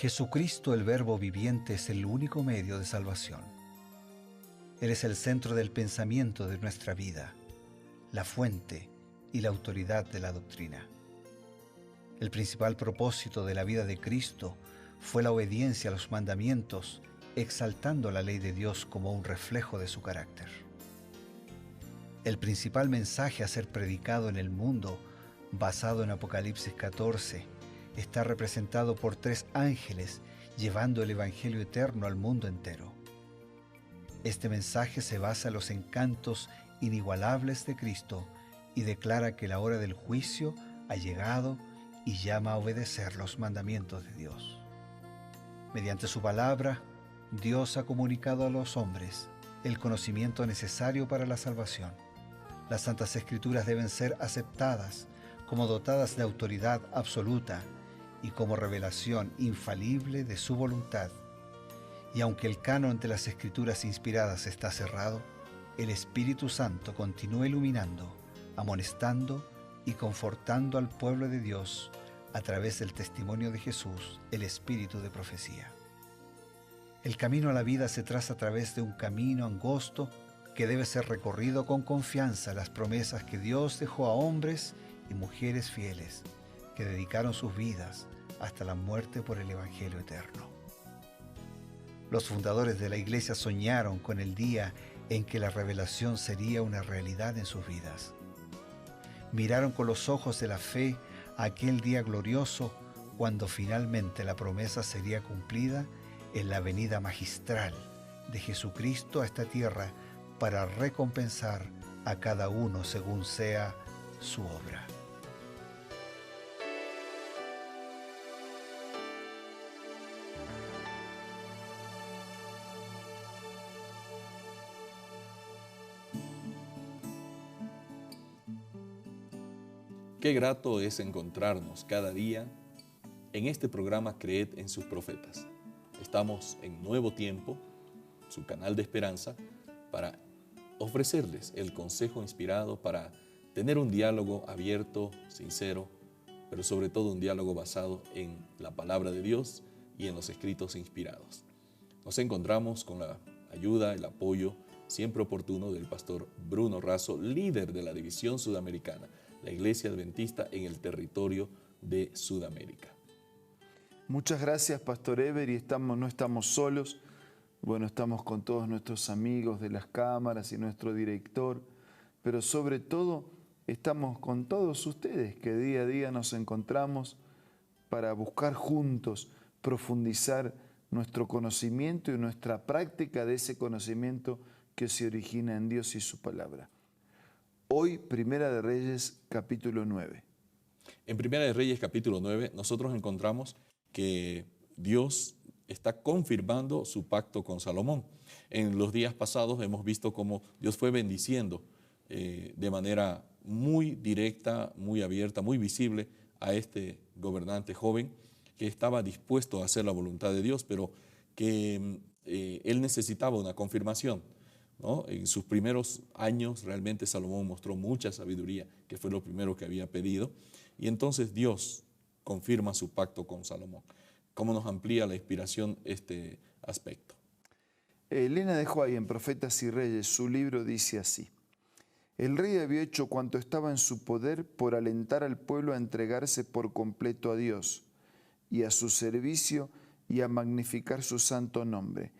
Jesucristo, el Verbo viviente, es el único medio de salvación. Él es el centro del pensamiento de nuestra vida, la fuente y la autoridad de la doctrina. El principal propósito de la vida de Cristo fue la obediencia a los mandamientos, exaltando la ley de Dios como un reflejo de su carácter. El principal mensaje a ser predicado en el mundo, basado en Apocalipsis 14, está representado por 3 ángeles llevando el Evangelio eterno al mundo entero. Este mensaje se basa en los encantos inigualables de Cristo y declara que la hora del juicio ha llegado y llama a obedecer los mandamientos de Dios. Mediante su palabra, Dios ha comunicado a los hombres el conocimiento necesario para la salvación. Las Santas Escrituras deben ser aceptadas como dotadas de autoridad absoluta y como revelación infalible de su voluntad. Y aunque el canon de las Escrituras inspiradas está cerrado, el Espíritu Santo continúa iluminando, amonestando y confortando al pueblo de Dios a través del testimonio de Jesús, el Espíritu de profecía. El camino a la vida se traza a través de un camino angosto que debe ser recorrido con confianza a las promesas que Dios dejó a hombres y mujeres fieles que dedicaron sus vidas hasta la muerte por el Evangelio eterno. Los fundadores de la Iglesia soñaron con el día en que la revelación sería una realidad en sus vidas. Miraron con los ojos de la fe a aquel día glorioso cuando finalmente la promesa sería cumplida en la venida magistral de Jesucristo a esta tierra para recompensar a cada uno según sea su obra. Qué grato es encontrarnos cada día en este programa Creed en sus profetas. Estamos en Nuevo Tiempo, su canal de esperanza, para ofrecerles el consejo inspirado para tener un diálogo abierto, sincero, pero sobre todo un diálogo basado en la palabra de Dios y en los escritos inspirados. Nos encontramos con la ayuda, el apoyo siempre oportuno del pastor Bruno Razo, líder de la División Sudamericana, la Iglesia Adventista en el territorio de Sudamérica. Muchas gracias, Pastor Ever, y no estamos solos. Bueno, estamos con todos nuestros amigos de las cámaras y nuestro director, pero sobre todo estamos con todos ustedes que día a día nos encontramos para buscar juntos profundizar nuestro conocimiento y nuestra práctica de ese conocimiento que se origina en Dios y su palabra. Hoy, Primera de Reyes, capítulo 9. En Primera de Reyes, capítulo 9, nosotros encontramos que Dios está confirmando su pacto con Salomón. En los días pasados hemos visto cómo Dios fue bendiciendo de manera muy directa, muy abierta, muy visible a este gobernante joven que estaba dispuesto a hacer la voluntad de Dios, pero que él necesitaba una confirmación, ¿no? En sus primeros años realmente Salomón mostró mucha sabiduría, que fue lo primero que había pedido, y entonces Dios confirma su pacto con Salomón. ¿Cómo nos amplía la inspiración este aspecto? Elena de White, en Profetas y Reyes, su libro dice así: el rey había hecho cuanto estaba en su poder por alentar al pueblo a entregarse por completo a Dios y a su servicio y a magnificar su santo nombre.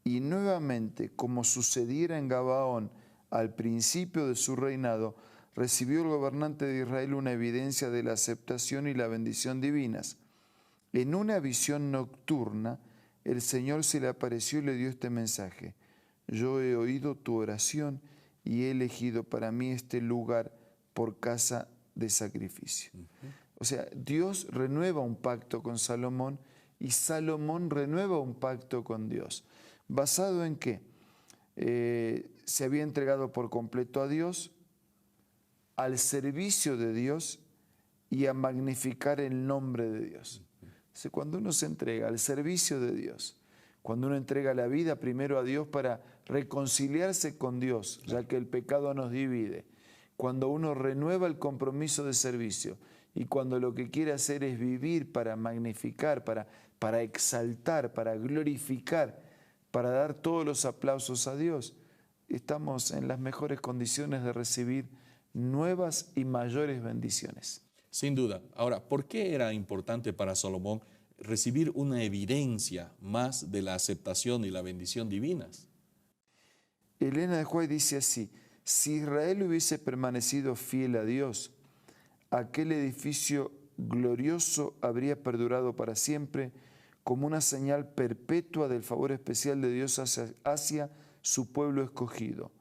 Y nuevamente, como sucediera en Gabaón al principio de su reinado, recibió el gobernante de Israel una evidencia de la aceptación y la bendición divinas. En una visión nocturna, el Señor se le apareció y le dio este mensaje: yo he oído tu oración y he elegido para mí este lugar por casa de sacrificio. O sea, Dios renueva un pacto con Salomón y Salomón renueva un pacto con Dios. ¿Basado en qué? Se había entregado por completo a Dios, al servicio de Dios y a magnificar el nombre de Dios. Entonces, cuando uno se entrega al servicio de Dios, cuando uno entrega la vida primero a Dios para reconciliarse con Dios, ya que el pecado nos divide, cuando uno renueva el compromiso de servicio y cuando lo que quiere hacer es vivir para magnificar, para para exaltar, para glorificar, para dar todos los aplausos a Dios, estamos en las mejores condiciones de recibir nuevas y mayores bendiciones. Sin duda. Ahora, ¿por qué era importante para Salomón recibir una evidencia más de la aceptación y la bendición divinas? Elena de White dice así: si Israel hubiese permanecido fiel a Dios, aquel edificio glorioso habría perdurado para siempre como una señal perpetua del favor especial de Dios hacia su pueblo escogido.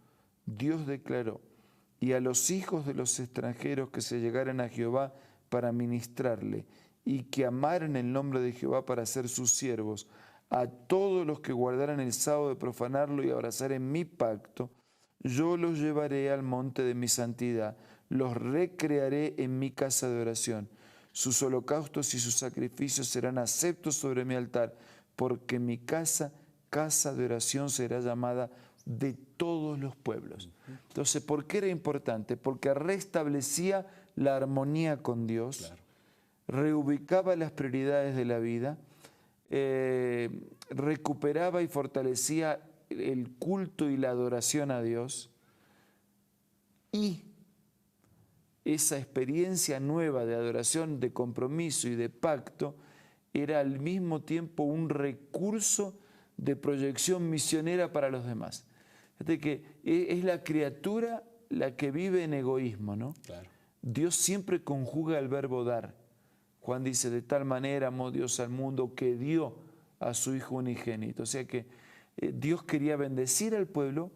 Dios declaró: y a los hijos de los extranjeros que se llegaran a Jehová para ministrarle y que amaran el nombre de Jehová para ser sus siervos, a todos los que guardaran el sábado de profanarlo y abrazaren mi pacto, yo los llevaré al monte de mi santidad, los recrearé en mi casa de oración. Sus holocaustos y sus sacrificios serán aceptos sobre mi altar, porque mi casa, casa de oración, será llamada de todos los pueblos. Entonces, ¿por qué era importante? Porque restablecía la armonía con Dios, claro, reubicaba las prioridades de la vida, recuperaba y fortalecía el culto y la adoración a Dios, y esa experiencia nueva de adoración, de compromiso y de pacto era al mismo tiempo un recurso de proyección misionera para los demás. Fíjate que es la criatura la que vive en egoísmo, ¿no? Claro. Dios siempre conjuga el verbo dar. Juan dice: de tal manera amó Dios al mundo que dio a su Hijo unigénito. O sea que Dios quería bendecir al pueblo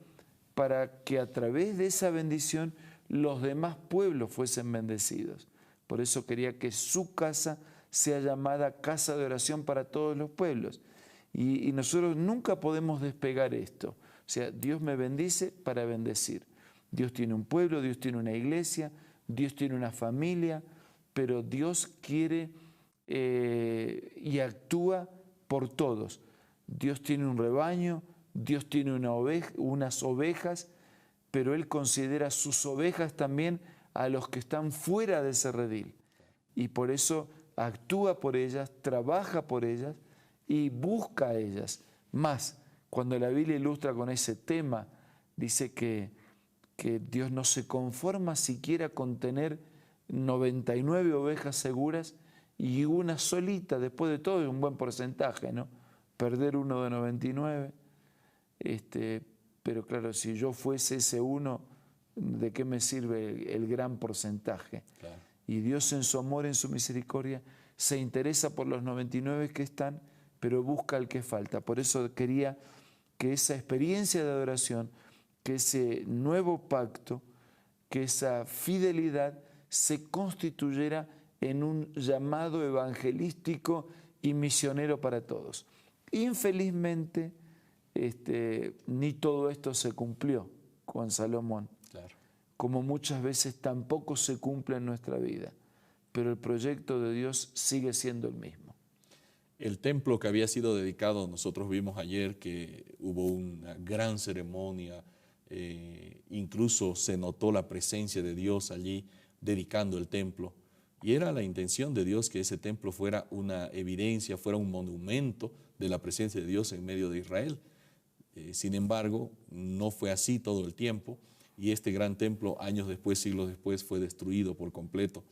para que a través de esa bendición los demás pueblos fuesen bendecidos. Por eso quería que su casa sea llamada casa de oración para todos los pueblos. Y nosotros nunca podemos despegar esto. O sea, Dios me bendice para bendecir. Dios tiene un pueblo, Dios tiene una iglesia, Dios tiene una familia, pero Dios quiere y actúa por todos. Dios tiene un rebaño, Dios tiene unas ovejas, pero Él considera sus ovejas también a los que están fuera de ese redil. Y por eso actúa por ellas, trabaja por ellas y busca a ellas. Más, cuando la Biblia ilustra con ese tema, dice que Dios no se conforma siquiera con tener 99 ovejas seguras y una solita, después de todo es un buen porcentaje, ¿no? Perder uno de 99. Pero claro, si yo fuese ese uno, ¿de qué me sirve el gran porcentaje? Claro. Y Dios en su amor, en su misericordia, se interesa por los 99 que están, pero busca al que falta. Por eso quería que esa experiencia de adoración, que ese nuevo pacto, que esa fidelidad se constituyera en un llamado evangelístico y misionero para todos. Infelizmente, ni todo esto se cumplió con Salomón, Claro. como muchas veces tampoco se cumple en nuestra vida, pero el proyecto de Dios sigue siendo el mismo. El templo que había sido dedicado, nosotros vimos ayer que hubo una gran ceremonia, incluso se notó la presencia de Dios allí dedicando el templo, y era la intención de Dios que ese templo fuera una evidencia, fuera un monumento de la presencia de Dios en medio de Israel. Sin embargo, no fue así todo el tiempo, y este gran templo, años después, siglos después, fue destruido por completo.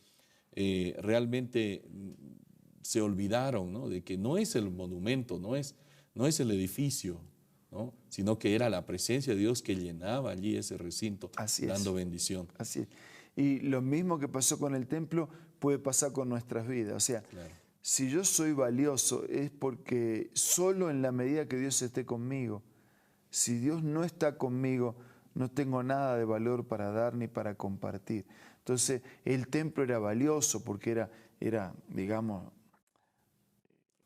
Realmente se olvidaron, ¿no?, de que no es el monumento, no es el edificio, ¿no?, sino que era la presencia de Dios que llenaba allí ese recinto, dando bendición. Así es. Y lo mismo que pasó con el templo puede pasar con nuestras vidas. O sea, Claro. Si yo soy valioso es porque solo en la medida que Dios esté conmigo. Si Dios no está conmigo, no tengo nada de valor para dar ni para compartir. Entonces, el templo era valioso porque era digamos...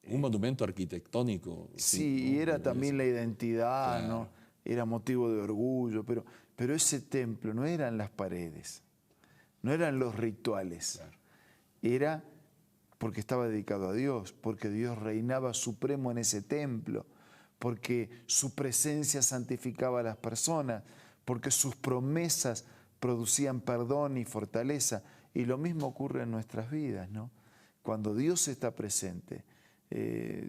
Un monumento arquitectónico. Sí, y era también la identidad, claro, ¿no? Era motivo de orgullo, pero ese templo no eran las paredes, no eran los rituales, claro, era porque estaba dedicado a Dios, porque Dios reinaba supremo en ese templo, porque su presencia santificaba a las personas, porque sus promesas producían perdón y fortaleza. Y lo mismo ocurre en nuestras vidas, ¿no? Cuando Dios está presente,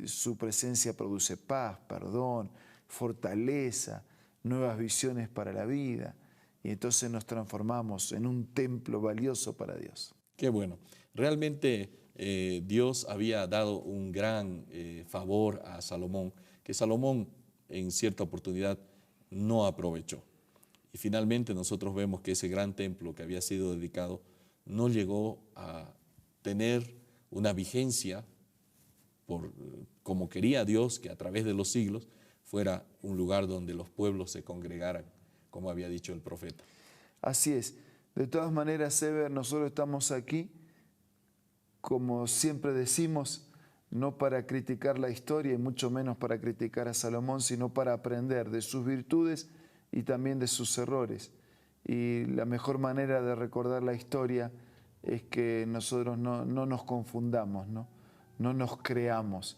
Su presencia produce paz, perdón, fortaleza, nuevas visiones para la vida. Y entonces nos transformamos en un templo valioso para Dios. Qué bueno. Realmente Dios había dado un gran favor a Salomón, que Salomón en cierta oportunidad no aprovechó. Y finalmente nosotros vemos que ese gran templo que había sido dedicado no llegó a tener una vigencia como quería Dios, que a través de los siglos fuera un lugar donde los pueblos se congregaran, como había dicho el profeta. Así es. De todas maneras, Eber, nosotros estamos aquí, como siempre decimos, no para criticar la historia y mucho menos para criticar a Salomón, sino para aprender de sus virtudes y también de sus errores. Y la mejor manera de recordar la historia es que nosotros no nos confundamos, no nos creamos.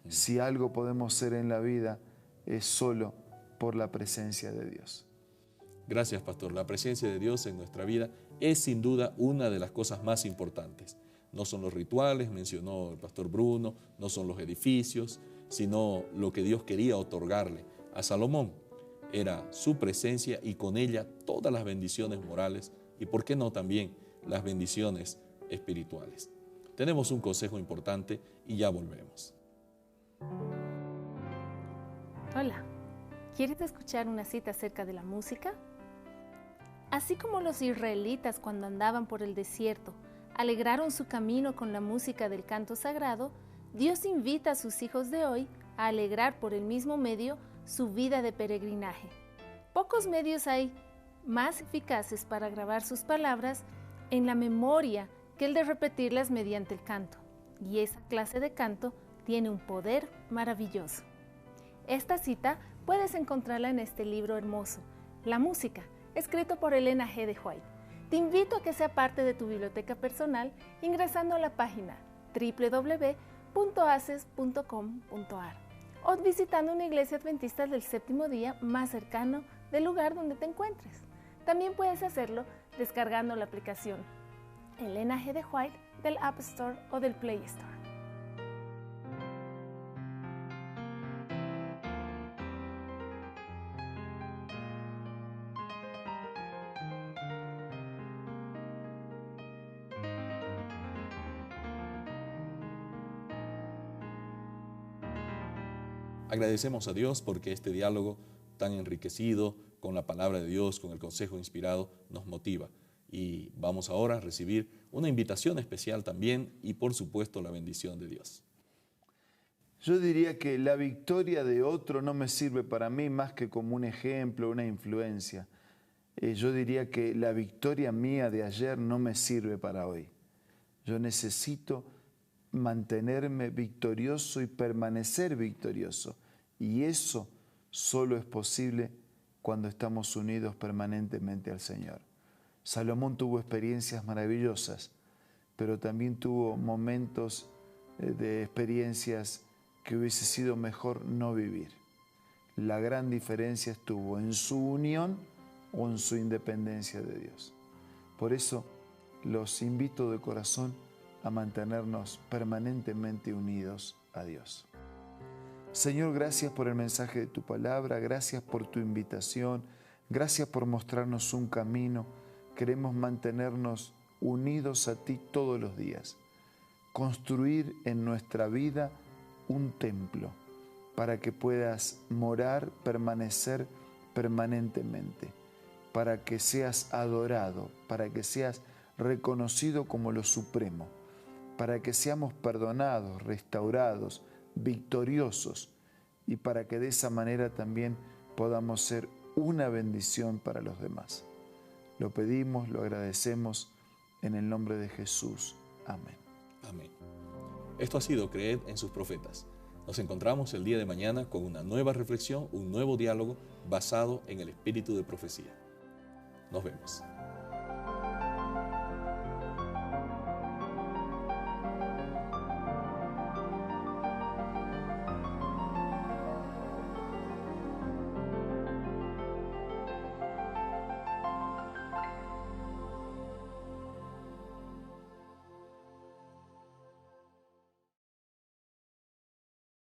Si algo podemos ser en la vida es solo por la presencia de Dios. Gracias, pastor. La presencia de Dios en nuestra vida es sin duda una de las cosas más importantes. No son los rituales, mencionó el pastor Bruno, no son los edificios, sino lo que Dios quería otorgarle a Salomón. Era su presencia y con ella todas las bendiciones morales y, ¿por qué no, también las bendiciones espirituales? Tenemos un consejo importante y ya volvemos. Hola, ¿quieres escuchar una cita acerca de la música? Así como los israelitas cuando andaban por el desierto alegraron su camino con la música del canto sagrado, Dios invita a sus hijos de hoy a alegrar por el mismo medio su vida de peregrinaje. Pocos medios hay más eficaces para grabar sus palabras en la memoria que el de repetirlas mediante el canto, y esa clase de canto tiene un poder maravilloso. Esta cita puedes encontrarla en este libro hermoso, La Música, escrito por Elena G. de White. Te invito a que sea parte de tu biblioteca personal ingresando a la página www.aces.com.ar o visitando una iglesia adventista del séptimo día más cercano del lugar donde te encuentres. También puedes hacerlo descargando la aplicación Elena G. de White del App Store o del Play Store. Agradecemos a Dios porque este diálogo tan enriquecido con la palabra de Dios, con el consejo inspirado, nos motiva. Y vamos ahora a recibir una invitación especial también y por supuesto la bendición de Dios. Yo diría que la victoria de otro no me sirve para mí más que como un ejemplo, una influencia. Yo diría que la victoria mía de ayer no me sirve para hoy. Yo necesito mantenerme victorioso y permanecer victorioso. Y eso solo es posible cuando estamos unidos permanentemente al Señor. Salomón tuvo experiencias maravillosas, pero también tuvo momentos de experiencias que hubiese sido mejor no vivir. La gran diferencia estuvo en su unión o en su independencia de Dios. Por eso los invito de corazón a mantenernos permanentemente unidos a Dios. Señor, gracias por el mensaje de tu palabra, gracias por tu invitación, gracias por mostrarnos un camino. Queremos mantenernos unidos a ti todos los días, construir en nuestra vida un templo para que puedas morar, permanecer permanentemente, para que seas adorado, para que seas reconocido como lo supremo, para que seamos perdonados, restaurados, victoriosos y para que de esa manera también podamos ser una bendición para los demás. Lo pedimos, lo agradecemos en el nombre de Jesús. Amén. Amén. Esto ha sido Creed en sus profetas. Nos encontramos el día de mañana con una nueva reflexión, un nuevo diálogo basado en el espíritu de profecía. Nos vemos.